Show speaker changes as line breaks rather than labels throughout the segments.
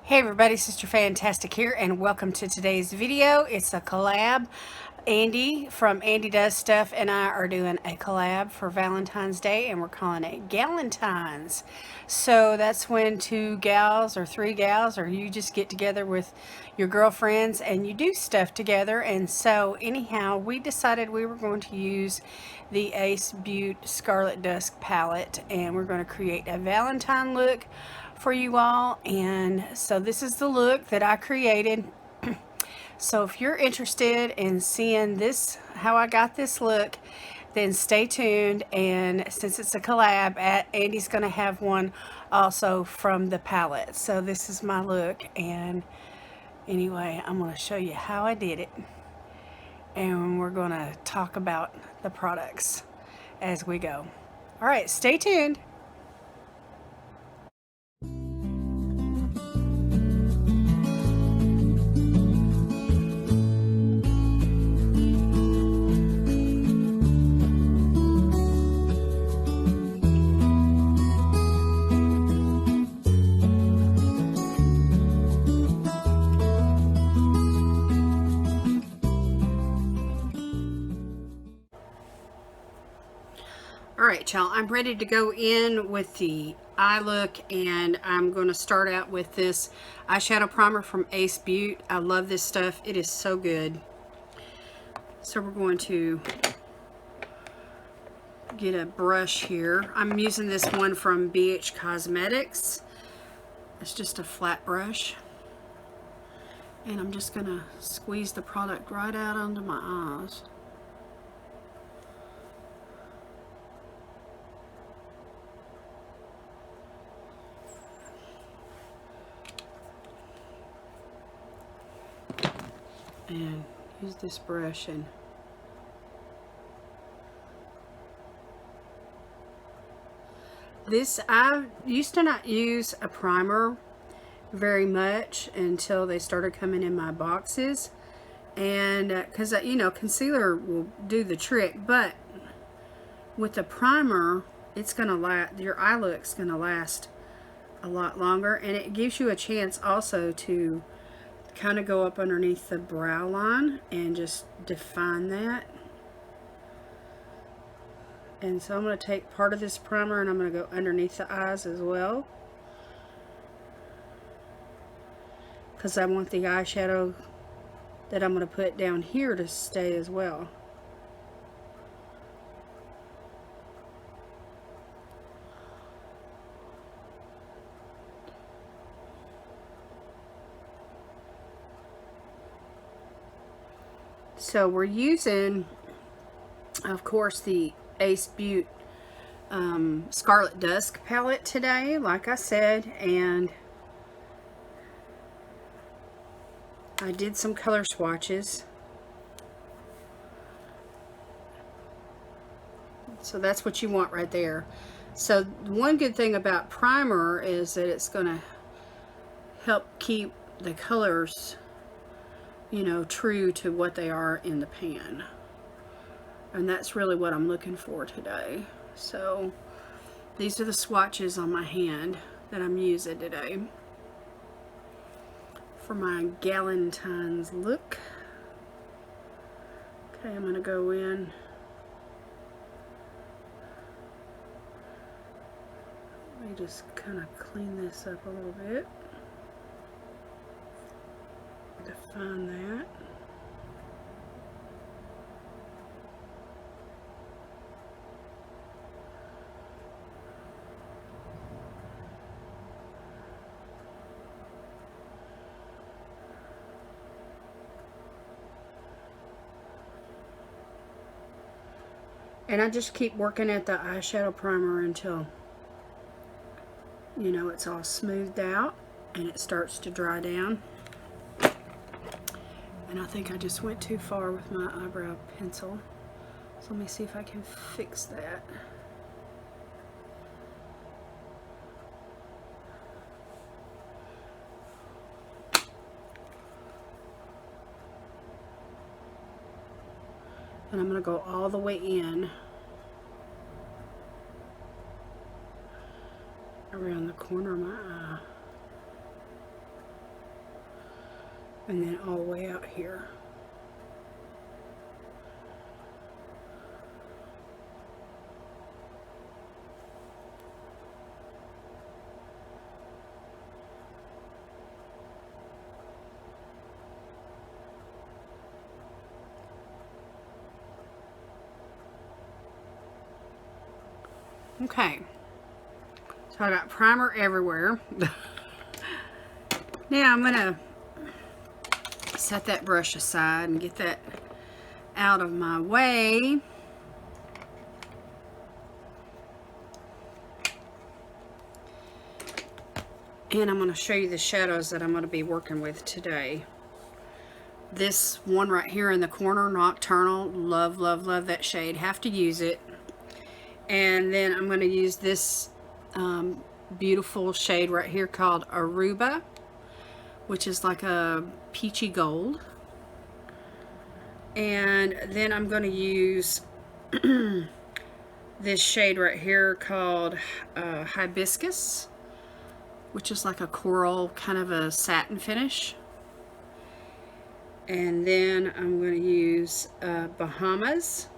Hey everybody, Sister Fantastic here, and welcome to today's video. It's a collab. Andi from Andi Does Stuff and I are doing a collab for Valentine's Day, and we're calling it Gal-entines. So that's when two gals or three gals, or you just get together with your girlfriends and you do stuff together. And so anyhow, we decided we were going to use the Beaute Scarlet Dusk Palette, and we're going to create a Valentine look for you all. And so this is the look that I created. So if you're interested in seeing this, how I got this look, then stay tuned. And since it's a collab, Andi's going to have one also from the palette. So this is my look, and anyway, I'm going to show you how I did it, and we're going to talk about the products as we go. All right, stay tuned. Alright y'all, I'm ready to go in with the eye look, and I'm going to start out with this eyeshadow primer from Beaute. I love this stuff. It is so good. So we're going to get a brush here. I'm using this one from BH Cosmetics. It's just a flat brush. And I'm just going to squeeze the product right out under my eyes. And use this brush, and this, I used to not use a primer very much until they started coming in my boxes, and because you know, concealer will do the trick, but with the primer it's gonna last, your eye look's gonna last a lot longer, and it gives you a chance also to kind of go up underneath the brow line and just define that. And so I'm going to take part of this primer and I'm going to go underneath the eyes as well, because I want the eyeshadow that I'm going to put down here to stay as well. So we're using, of course, the Beaute Scarlet Dusk palette today, like I said, and I did some color swatches. So that's what you want right there. So one good thing about primer is that it's going to help keep the colors, you know, true to what they are in the pan. And that's really what I'm looking for today. So these are the swatches on my hand that I'm using today for my Gal-entines look. Okay, I'm going to go in. Let me just kind of clean this up a little bit. Define that. And I just keep working at the eyeshadow primer until, you know, it's all smoothed out and it starts to dry down. And I think I just went too far with my eyebrow pencil. So let me see if I can fix that. And I'm going to go all the way in around the corner of my eye. and then all the way out here. Okay, so I got primer everywhere. Now I'm gonna set that brush aside and get that out of my way. And I'm going to show you the shadows that I'm going to be working with today. This one right here in the corner, Nocturnal, love, love, love that shade. Have to use it. And then I'm going to use this beautiful shade right here called Aruba, which is like a peachy gold. And then I'm going to use this shade right here called Hibiscus, which is like a coral, kind of a satin finish. And then I'm going to use Bahamas.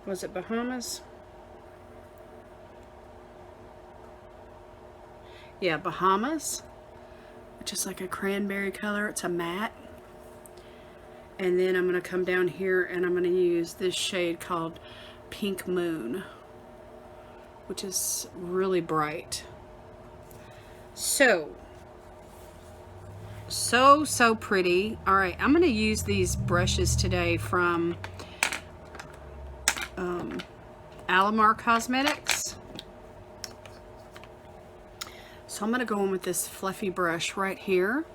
Was it Bahamas? Yeah, Bahamas, which is like a cranberry color. It's a matte. And then I'm going to come down here and I'm going to use this shade called Pink Moon, which is really bright. So pretty. All right, I'm going to use these brushes today from Alamar Cosmetics. So I'm going to go in with this fluffy brush right here.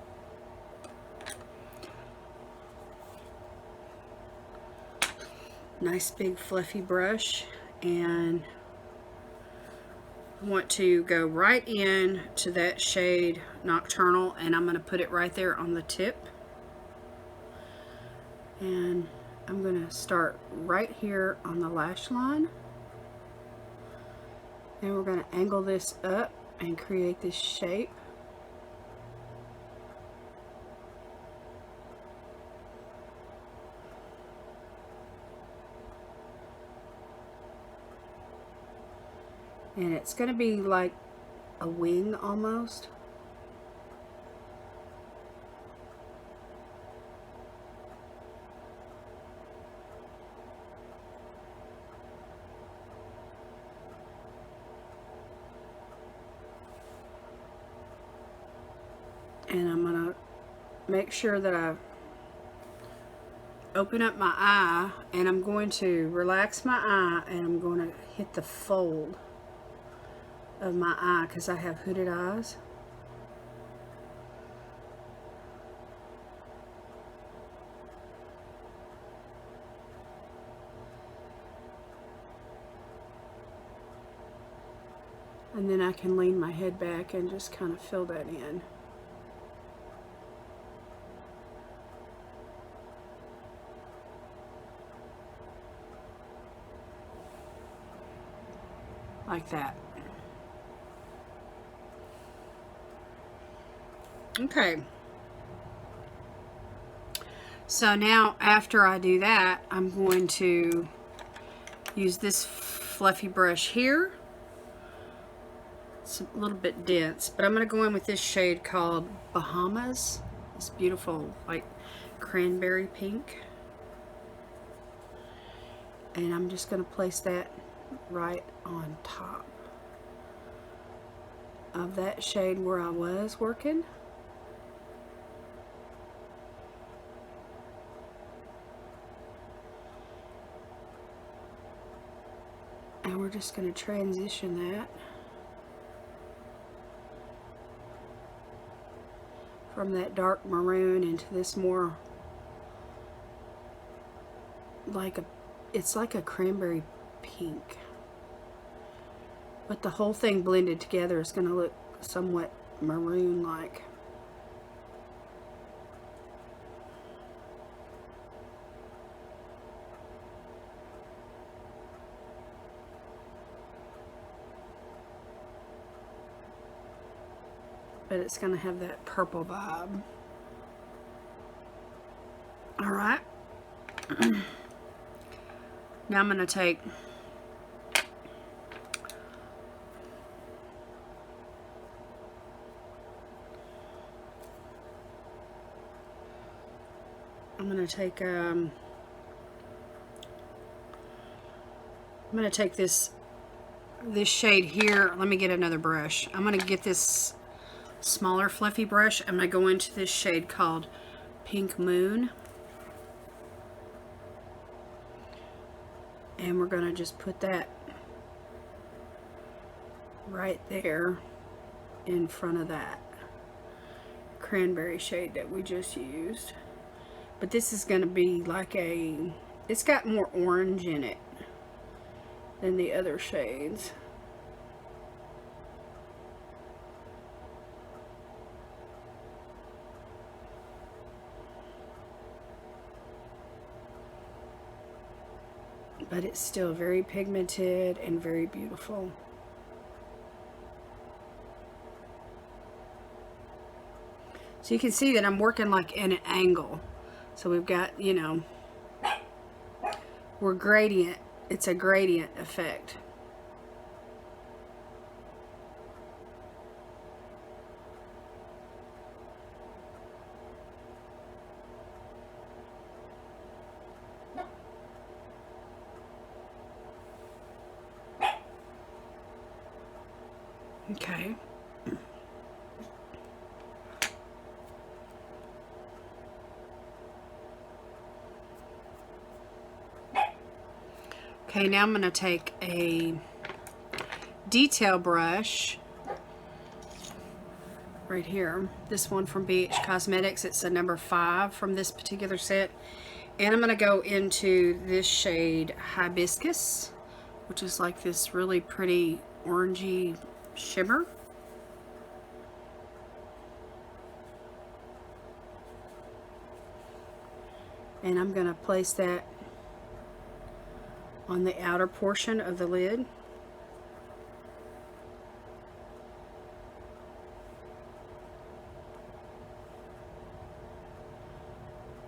Nice big fluffy brush, and I want to go right in to that shade Nocturnal, and I'm going to put it right there on the tip. And I'm going to start right here on the lash line. And we're going to angle this up and create this shape. And it's going to be like a wing almost. And I'm going to make sure that I open up my eye, and I'm going to relax my eye, and I'm going to hit the fold of my eye because I have hooded eyes. And then I can lean my head back and just kind of fill that in. Like that. Okay. So now after I do that, I'm going to use this fluffy brush here. It's a little bit dense, but I'm going to go in with this shade called Bahamas. It's beautiful, like cranberry pink. And I'm just going to place that right on top of that shade where I was working. And we're just going to transition that from that dark maroon into this more like a, it's like a cranberry pink. But the whole thing blended together is going to look somewhat maroon-like. but it's going to have that purple vibe. All right. Now I'm going to take this shade here. Let me get another brush. I'm going to get this smaller fluffy brush. I'm going to go into this shade called Pink Moon. And we're going to just put that right there in front of that cranberry shade that we just used. But this is going to be like it's got more orange in it than the other shades. But it's still very pigmented and very beautiful. So you can see that I'm working like in an angle. So we've got, you know, we're gradient. It's a gradient effect. Okay. Okay, now I'm going to take a detail brush right here. This one from Beaute Cosmetics. It's a number 5 from this particular set. And I'm going to go into this shade Hibiscus, which is like this really pretty orangey shimmer. And I'm going to place that on the outer portion of the lid.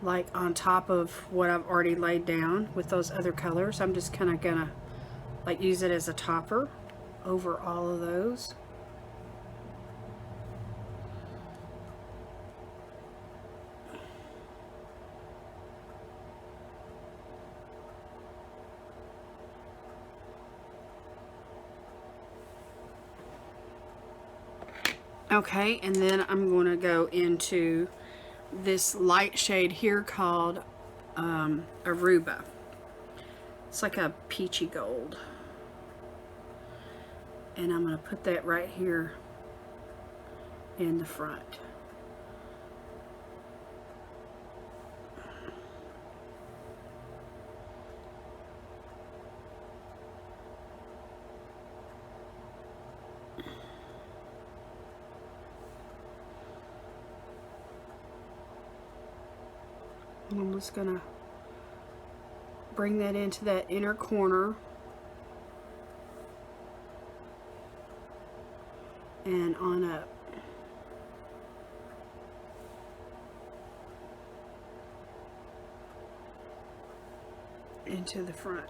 Like on top of what I've already laid down with those other colors. I'm just kind of gonna like use it as a topper over all of those. Okay, and then I'm going to go into this light shade here called Aruba. It's like a peachy gold. And I'm going to put that right here in the front. And I'm just going to bring that into that inner corner and on up. Into the front.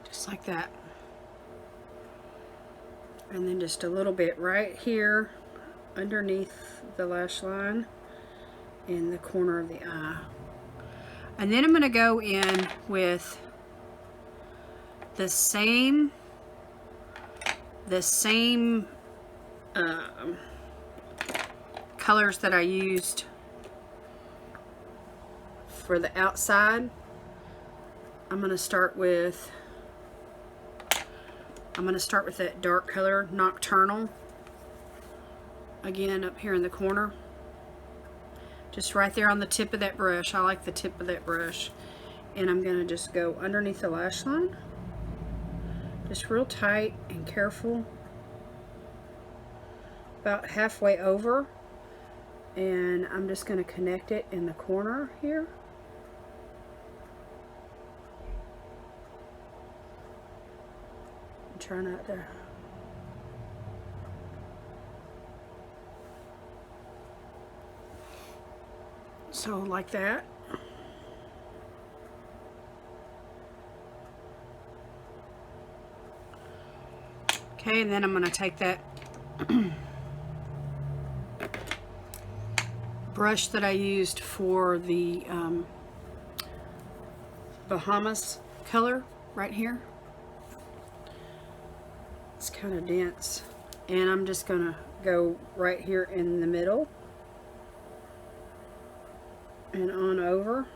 Just like that. And then just a little bit right here underneath the lash line in the corner of the eye. And then I'm going to go in with the same colors that I used for the outside. I'm going to start with that dark color, Nocturnal, again up here in the corner. Just right there on the tip of that brush. I like the tip of that brush. And I'm going to just go underneath the lash line. Just real tight and careful. About halfway over. And I'm just going to connect it in the corner here. Try not to So like that. Okay, and then I'm going to take that brush that I used for the Bahamas color right here. It's kind of dense. And I'm just going to go right here in the middle and on over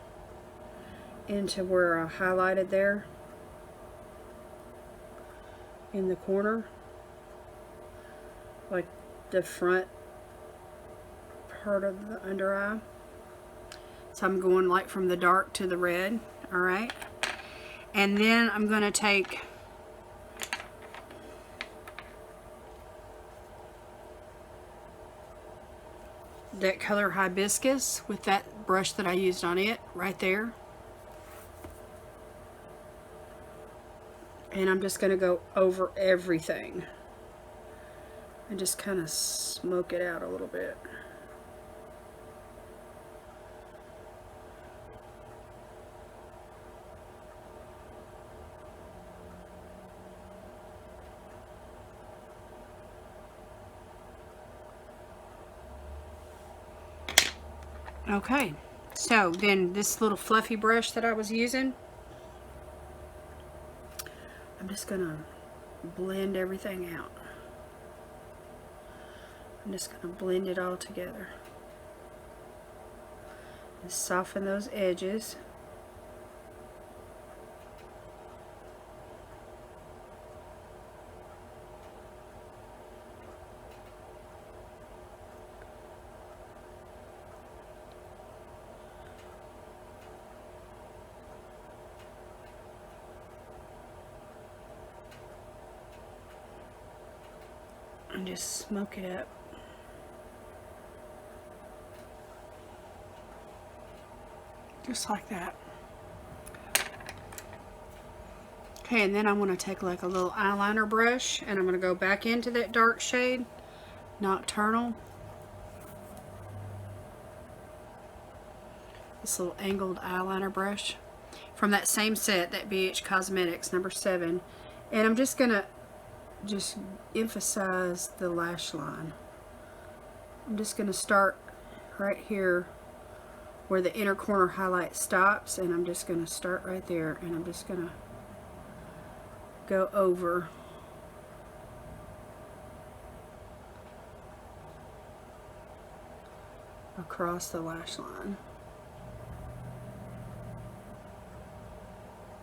into where I highlighted there in the corner, like the front part of the under eye. So I'm going like from the dark to the red. All right, and then I'm going to take that color Hibiscus with that brush that I used on it right there, and I'm just going to go over everything and just kind of smoke it out a little bit. Okay, so then this little fluffy brush that I was using, I'm just gonna blend everything out. I'm just gonna blend it all together and soften those edges. And just smoke it up. Just like that. Okay, and then I'm going to take like a little eyeliner brush and I'm going to go back into that dark shade, Nocturnal. This little angled eyeliner brush from that same set, that BH Cosmetics number 7. And I'm just going to emphasize the lash line. I'm just going to start right here where the inner corner highlight stops, and I'm just going to start right there, and I'm just going to go over across the lash line,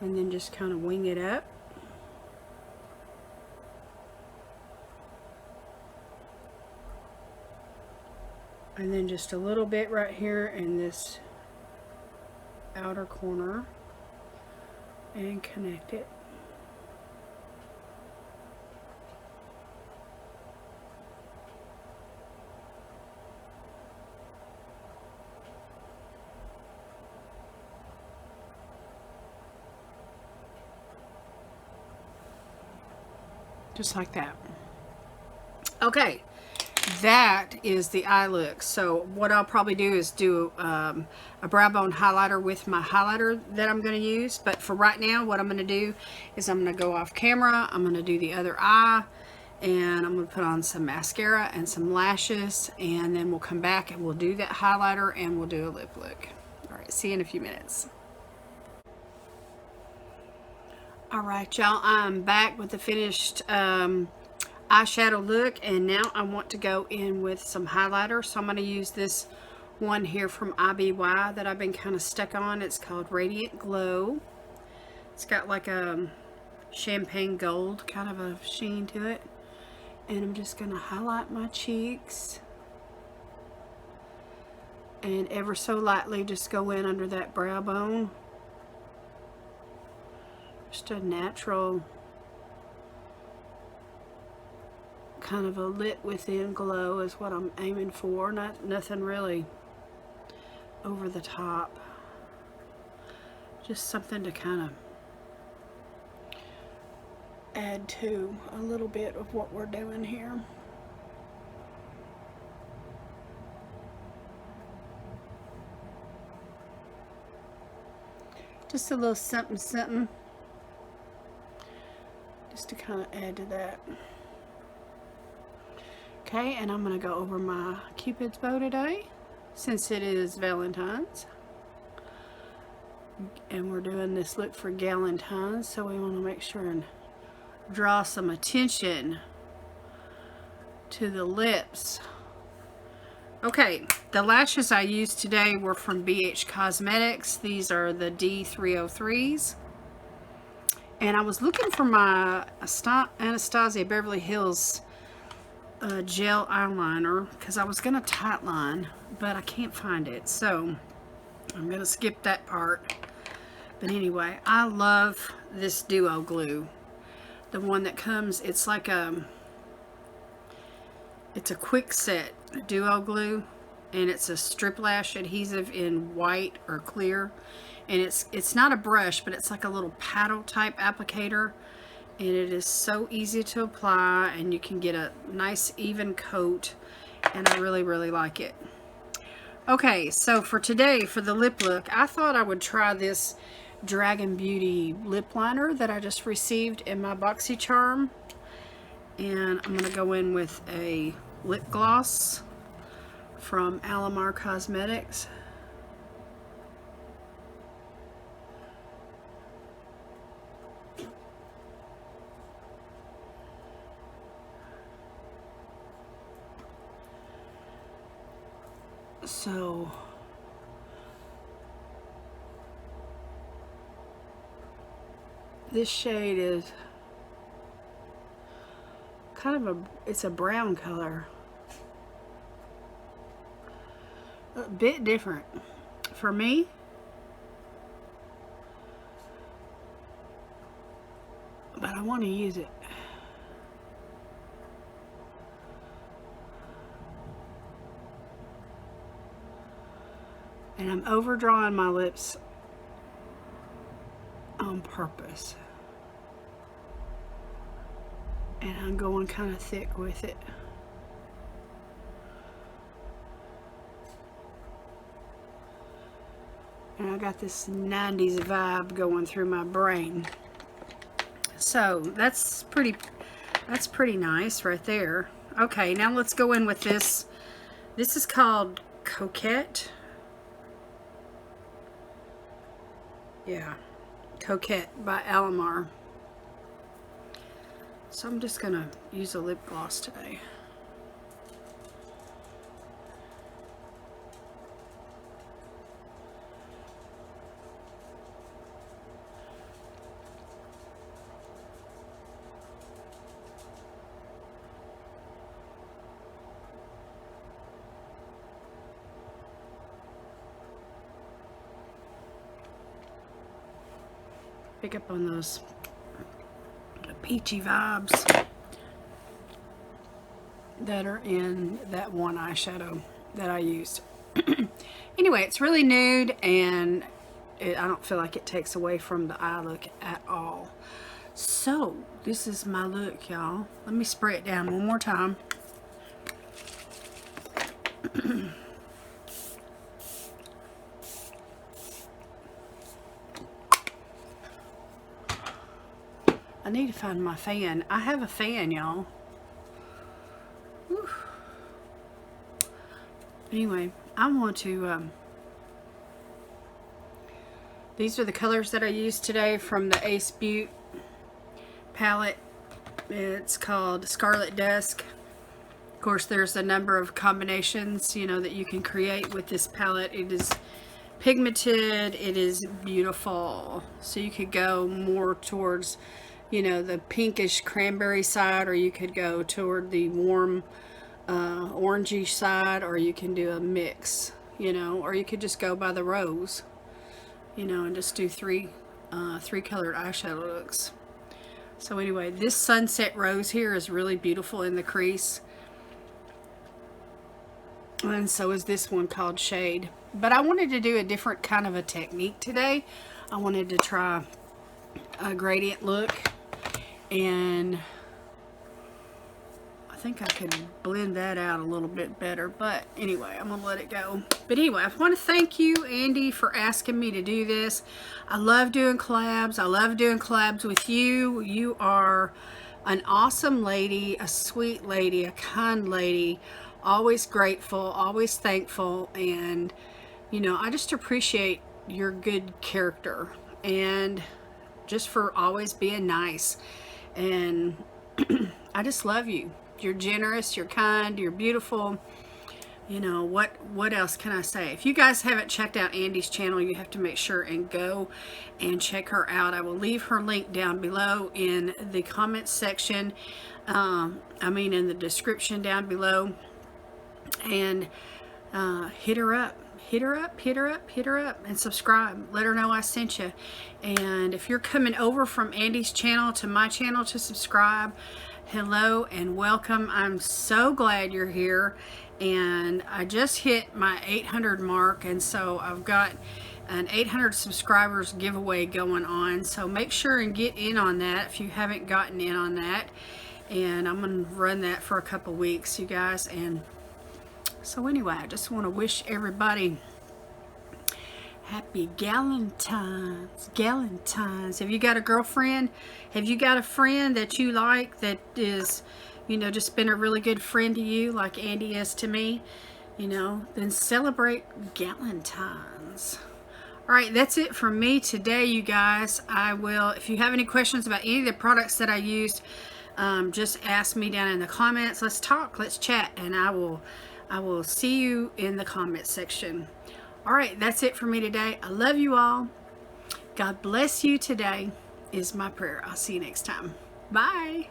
and then just kind of wing it up. And then just a little bit right here in this outer corner and connect it. Just like that. Okay. That is the eye look. So what I'll probably do is do a brow bone highlighter with my highlighter that I'm going to use. But for right now, what I'm going to do is I'm going to go off camera. I'm going to do the other eye. And I'm going to put on some mascara and some lashes. And then we'll come back and we'll do that highlighter and we'll do a lip look. All right, see you in a few minutes. All right, y'all. I'm back with the finished eyeshadow look, and now I want to go in with some highlighter. So I'm going to use this one here from IBY that I've been kind of stuck on. It's called Radiant Glow. It's got like a champagne gold kind of a sheen to it, and I'm just going to highlight my cheeks and ever so lightly just go in under that brow bone. Just a natural kind of a lit within glow is what I'm aiming for. Nothing really over the top. Just something to kind of add to a little bit of what we're doing here. Just a little something something. Just to kind of add to that. Okay, and I'm going to go over my Cupid's bow today, since it is Valentine's. And we're doing this look for Gal-entines, so we want to make sure and draw some attention to the lips. Okay, the lashes I used today were from BH Cosmetics. These are the D303s. And I was looking for my Anastasia Beverly Hills gel eyeliner because I was going to tightline, but I can't find it. So I'm going to skip that part. But anyway, I love this duo glue. The one that comes, it's like it's a quick set duo glue, and it's a strip lash adhesive in white or clear. And it's not a brush, but it's like a little paddle type applicator. And it is so easy to apply, and you can get a nice even coat. And I really, really like it. Okay, so for today, for the lip look, I thought I would try this Dragon Beauty lip liner that I just received in my BoxyCharm. And I'm going to go in with a lip gloss from Alamar Cosmetics. So this shade is kind of it's a brown color. A bit different for me. But I want to use it. And I'm overdrawing my lips on purpose. And I'm going kind of thick with it. And I got this 90s vibe going through my brain. So that's pretty nice right there. Okay, now let's go in with this. This is called Coquette. Yeah, Coquette by Alamar. So I'm just going to use a lip gloss today. Pick up on those peachy vibes that are in that one eyeshadow that I used. Anyway, it's really nude, and I don't feel like it takes away from the eye look at all. So this is my look, y'all. Let me spray it down one more time. I need to find my fan. I have a fan, y'all. Anyway, I want to, these are the colors that I used today from the Ace Beaute palette. It's called Scarlet Dusk. Of course, there's a number of combinations, you know, that you can create with this palette. It is pigmented. It is beautiful. So you could go more towards, you know, the pinkish cranberry side, or you could go toward the warm orangey side, or you can do a mix, you know, or you could just go by the rose, you know, and just do three colored eyeshadow looks. So anyway, this sunset rose here is really beautiful in the crease, and so is this one called Shade. But I wanted to do a different kind of a technique today. I wanted to try a gradient look, and I think I can blend that out a little bit better, but anyway, I'm gonna let it go. But anyway, I want to thank you, Andi, for asking me to do this. I love doing collabs. I love doing collabs with you. You are an awesome lady, a sweet lady, a kind lady, always grateful, always thankful, and you know, I just appreciate your good character and just for always being nice. And I just love you. You're generous, you're kind, you're beautiful. You know, what else can I say? If you guys haven't checked out Andi's channel, you have to make sure and go and check her out. I will leave her link down below in the comments section. In the description down below. And hit her up. Hit her up, hit her up, hit her up, and subscribe. Let her know I sent you. And if you're coming over from Andi's channel to my channel to subscribe, hello and welcome. I'm so glad you're here. And I just hit my 800 mark, and so I've got an 800 subscribers giveaway going on. So make sure and get in on that if you haven't gotten in on that. And I'm going to run that for a couple weeks, you guys. And so anyway, I just want to wish everybody happy Gal-entines. Gal-entines. Have you got a girlfriend? Have you got a friend that you like that is, you know, just been a really good friend to you like Andi is to me? You know, then celebrate Gal-entines. All right, that's it from me today, you guys. I will, if you have any questions about any of the products that I used, just ask me down in the comments. Let's talk, let's chat, and I will see you in the comment section. All right, that's it for me today. I love you all. God bless you today is my prayer. I'll see you next time. Bye.